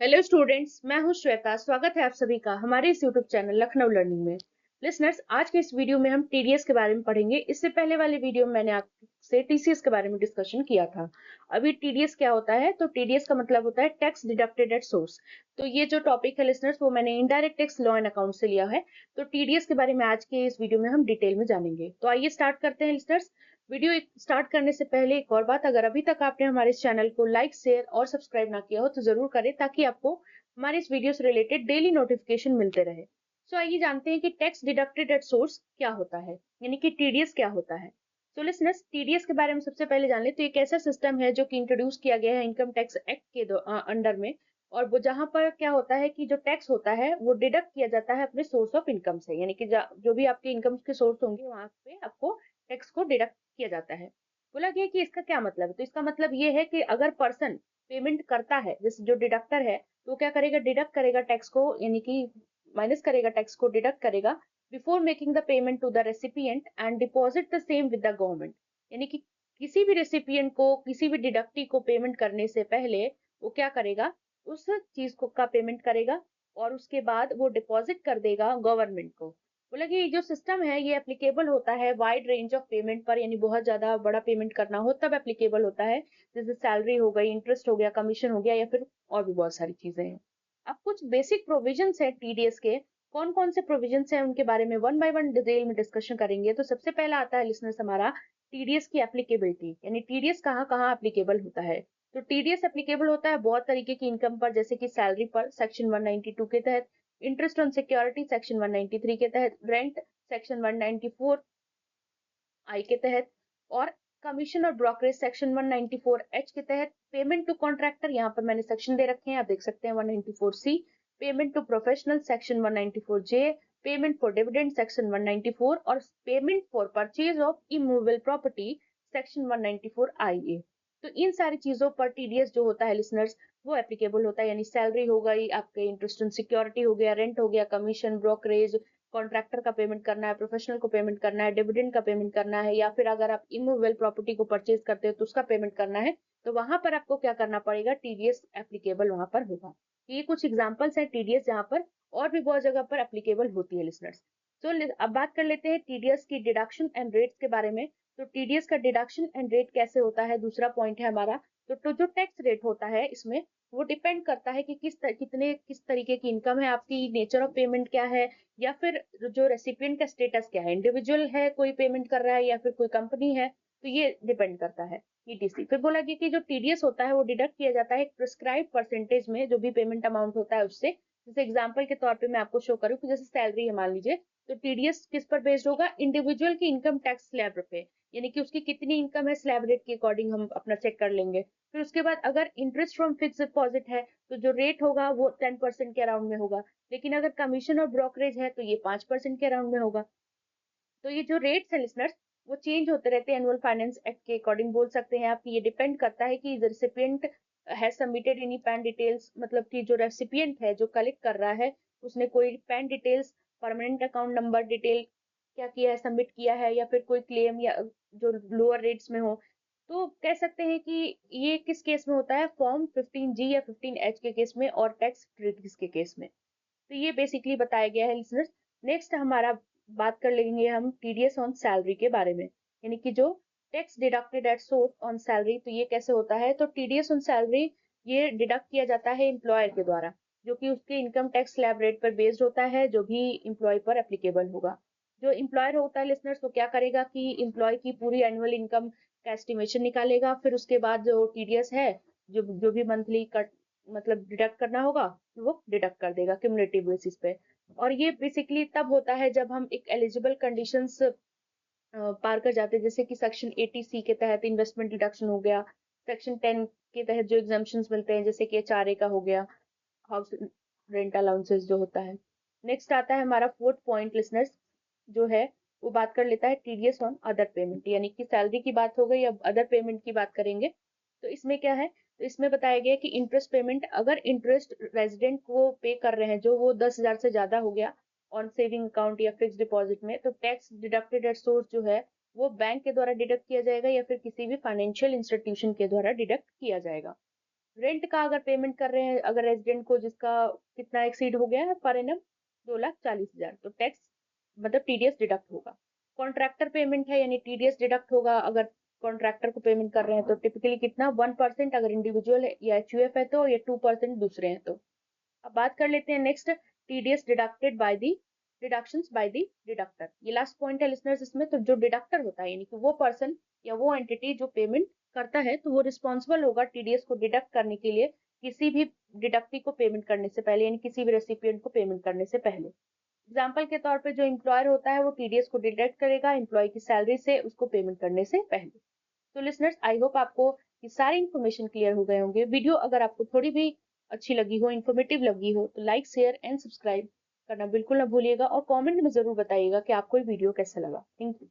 Hello students, मैं हूं श्वेता। स्वागत है आप सभी का हमारे इस यूट्यूब चैनल लखनऊ लर्निंग में। लिसनर्स, आज के इस वीडियो में हम टीडीएस के बारे में पढ़ेंगे। इससे पहले वाले वीडियो में मैंने आपसे टीसीएस के बारे में डिस्कशन किया था। अभी टीडीएस क्या होता है, तो टीडीएस का मतलब होता है टैक्स डिडक्टेड एट सोर्स। तो ये जो टॉपिक है लिसनर्स, वो मैंने indirect tax law and account से लिया है। तो टीडीएस के बारे में आज के इस वीडियो में हम डिटेल में जानेंगे। तो आइए स्टार्ट करते हैं लिसनर्स। वीडियो स्टार्ट करने से पहले एक और बात, अगर अभी तक आपने हमारे इस चैनल को लाइक शेयर और सब्सक्राइब ना किया हो तो जरूर करें, ताकि आपको हमारे इस वीडियो से रिलेटेड डेली नोटिफिकेशन मिलते रहे। सो आइए जानते हैं कि टैक्स डिडक्टेड एट सोर्स क्या होता है, यानी कि टीडीएस क्या होता है। सो लिसनर्स, टीडीएस के बारे में सबसे पहले जान ले तो एक ऐसा सिस्टम है जो कि इंट्रोड्यूस किया गया है इनकम टैक्स एक्ट के अंडर में। और वो जहां पर क्या होता है कि जो टैक्स होता है वो डिडक्ट किया जाता है अपने सोर्स ऑफ इनकम से, यानी कि जो भी आपके इनकम के सोर्स होंगे वहां पे आपको टैक्स को डिडक्ट किया जाता है। बोला गया कि इसका क्या मतलब है, तो इसका मतलब ये है कि अगर पर्सन पेमेंट करता है, जैसे जो डिडक्टर है, तो क्या करेगा, डिडक्ट करेगा टैक्स को, यानी कि माइनस करेगा टैक्स को, डिडक्ट करेगा before making the payment to the recipient and deposit the same with the government. यानी कि किसी भी रेसिपिएंट को, किसी भी डिडक्टी को पेमेंट करने से पहले वो क्या करेगा, उस चीज को का पेमेंट करेगा और उसके बाद वो डिपॉजिट कर देगा गवर्नमेंट को। बोला कि ये जो सिस्टम है ये एप्लीकेबल होता है वाइड रेंज ऑफ पेमेंट पर, यानी बहुत ज्यादा बड़ा पेमेंट करना हो तब एप्लीकेबल होता है। जैसे सैलरी हो गई, इंटरेस्ट हो गया, कमीशन हो गया, या फिर और भी बहुत सारी चीजें हैं। अब कुछ बेसिक प्रोविजंस है टीडीएस के। कौन कौन से प्रोविजंस हैं उनके बारे में वन बाय वन डिटेल में डिस्कशन करेंगे। तो सबसे पहला आता है लिसनर्स हमारा टीडीएस की एप्लीकेबिलिटी, यानी टीडीएस कहाँ कहाँ एप्लीकेबल होता है। तो टीडीएस एप्लीकेबल होता है बहुत तरीके की इनकम पर, जैसे कि सैलरी पर सेक्शन 192 के तहत, इंटरेस्ट ऑन सिक्योरिटी सेक्शन 193 के तहत, रेंट सेक्शन 194 आई के तहत, और कमीशन और ब्रोकरेज सेक्शन 194 एच के तहत, पेमेंट टू कॉन्ट्रैक्टर, यहाँ पर मैंने सेक्शन दे रखे हैं, आप देख सकते हैं 194 C, payment to professional section 194 J, payment for dividend section 194, और payment for purchase of immovable property section 194 I A. तो इन सारी चीजों पर टीडीएस जो होता है लिसनर्स, वो एप्लीकेबल होता है, यानी सैलरी हो गई, आपके इंटरेस्ट ऑन सिक्योरिटी हो गया, रेंट हो गया, कमीशन, ब्रोकरेज, कॉन्ट्रैक्टर का पेमेंट करना है, प्रोफेशनल को पेमेंट करना है, डिविडेंड का पेमेंट करना है, या फिर अगर आप इमूवेबल प्रॉपर्टी को परचेज करते हो तो उसका पेमेंट करना है, तो वहां पर आपको क्या करना पड़ेगा, टीडीएस एप्लीकेबल वहां पर होगा। ये कुछ एग्जांपल्स हैं टीडीएस जहां पर, और भी बहुत जगह पर एप्लीकेबल होती है लिसनर्स। तो अब बात कर लेते हैं टीडीएस की डिडक्शन एंड रेट्स के बारे में। तो टीडीएस का डिडक्शन एंड रेट कैसे होता है, दूसरा पॉइंट है हमारा। तो जो टैक्स रेट होता है इसमें, वो डिपेंड करता है कि किस तरीके की इनकम है आपकी, नेचर ऑफ पेमेंट क्या है, या फिर जो रेसिपिएंट का स्टेटस क्या है, इंडिविजुअल है कोई पेमेंट कर रहा है या फिर कोई कंपनी है, तो ये डिपेंड करता है। ईटीसी फिर बोला गया कि जो टीडीएस होता है वो डिडक्ट किया जाता है एक प्रिस्क्राइब परसेंटेज में, जो भी पेमेंट अमाउंट होता है उससे। जैसे एग्जांपल के तौर पे मैं आपको शो करूँ कि जैसे सैलरी है मान लीजिए, तो टीडीएस किस पर बेस्ड होगा, इंडिविजुअल की इनकम टैक्स स्लैब पे, यानी कि उसकी कितनी इनकम है स्लैब रेट के अकॉर्डिंग हम अपना चेक कर लेंगे। फिर उसके बाद अगर इंटरेस्ट फ्रॉम फिक्स डिपॉजिट है, तो जो रेट होगा वो 10% के अराउंड में होगा। लेकिन अगर कमीशन और ब्रोकरेज है तो ये 5% के अराउंड में होगा। तो ये जो रेट्स है लिसनर्स, वो चेंज होते रहते हैं एनुअल फाइनेंस एक्ट के अकॉर्डिंग, बोल सकते हैं आप कि ये डिपेंड करता है कि recipient has submitted any pan details, मतलब कि जो रेसिपिएंट है जो कलेक्ट कर रहा है, उसने कोई pan details, permanent account number detail क्या किया है, सबमिट किया है, या फिर कोई क्लेम या जो लोअर रेट्स में हो। तो कह सकते हैं कि ये किस केस में होता है, फॉर्म 15G या 15H के केस में, और टैक्स ट्रीटीज के केस में। तो ये बेसिकली बताया गया है लिसनर्स। नेक्स्ट हमारा बात कर लेंगे हम टीडीएस ऑन सैलरी के बारे में, यानी कि जो tax deducted at source on salary, तो ये कैसे होता है। तो टीडीएस ऑन सैलरी ये डिडक्ट किया जाता है एम्प्लॉयर के द्वारा, जो कि उसके इनकम टैक्स स्लैब रेट पर बेस्ड होता है, जो भी इम्प्लॉय पर एप्लीकेबल होगा। जो इम्प्लॉयर होता है लिसनर्स, तो क्या करेगा कि इम्प्लॉय की पूरी एनुअल इनकम का एस्टिमेशन निकालेगा, फिर उसके बाद जो टीडीएस है, जो जो भी मंथली कट मतलब डिडक्ट करना होगा, वो डिडक्ट कर देगा क्यूमुलेटिव बेसिस पे। और ये बेसिकली तब होता है जब हम एक एलिजिबल कंडीशंस पार कर जाते हैं, जैसे कि सेक्शन 80C के तहत इन्वेस्टमेंट डिडक्शन हो गया, सेक्शन 10 के तहत जो एग्जाम्पशंस मिलते हैं, जैसे कि एचआरए का हो गया, हाउस रेंट अलाउंसेस जो होता है। नेक्स्ट आता है हमारा फोर्थ पॉइंट लिसनर्स, जो है वो बात कर लेता है टीडीएस ऑन अदर पेमेंट, यानी कि सैलरी की बात हो गई, अब अदर पेमेंट की बात करेंगे। तो इसमें क्या है, तो इसमें बताया गया कि इंटरेस्ट पेमेंट, अगर इंटरेस्ट रेजिडेंट को पे कर रहे हैं जो वो 10,000 से ज्यादा हो गया ऑन सेविंग अकाउंट या फिक्स डिपॉजिट में, तो टैक्स डिडक्टेड एट सोर्स जो है वो बैंक के द्वारा डिडक्ट किया जाएगा या फिर किसी भी फाइनेंशियल इंस्टीट्यूशन के द्वारा डिडक्ट किया जाएगा। रेंट का अगर पेमेंट कर रहे हैं अगर रेजिडेंट को जिसका कितना एक्सीड हो गया है पर एनम 2,40,000, तो टैक्स मतलब टीडीएस डिडक्ट होगा। कॉन्ट्रैक्टर पेमेंट है यानी टीडीएस डिडक्ट होगा। अगर कॉन्ट्रैक्टर को पेमेंट कर रहे हैं तो टिपिकली कितना 1% अगर इंडिविजुअल या एचयूएफ है तो, या 2% दूसरे हैं तो। अब बात कर लेते हैं next, TDS deducted by the deductions by the deductor. ये लास्ट पॉइंट है लिसनर्स इसमें। तो जो डिडक्टर होता है यानी कि वो पर्सन या वो एंटिटी जो पेमेंट करता है तो वो रिस्पॉन्सिबल होगा टीडीएस को डिडक्ट करने के लिए किसी भी डिडक्टी को पेमेंट करने से पहले, यानी किसी भी रेसिपिएंट को पेमेंट करने से पहले। एग्जाम्पल के तौर पे जो एम्प्लॉयर होता है वो टीडीएस को डिडक्ट करेगा एम्प्लॉय की सैलरी से उसको पेमेंट करने से पहले। तो लिसनर्स आई होप आपको ये सारी इन्फॉर्मेशन क्लियर हो गए होंगे। वीडियो अगर आपको थोड़ी भी अच्छी लगी हो, इन्फॉर्मेटिव लगी हो, तो लाइक शेयर एंड सब्सक्राइब करना बिल्कुल ना भूलिएगा और कमेंट में जरूर बताइएगा कि आपको ये वीडियो कैसा लगा। Thank you.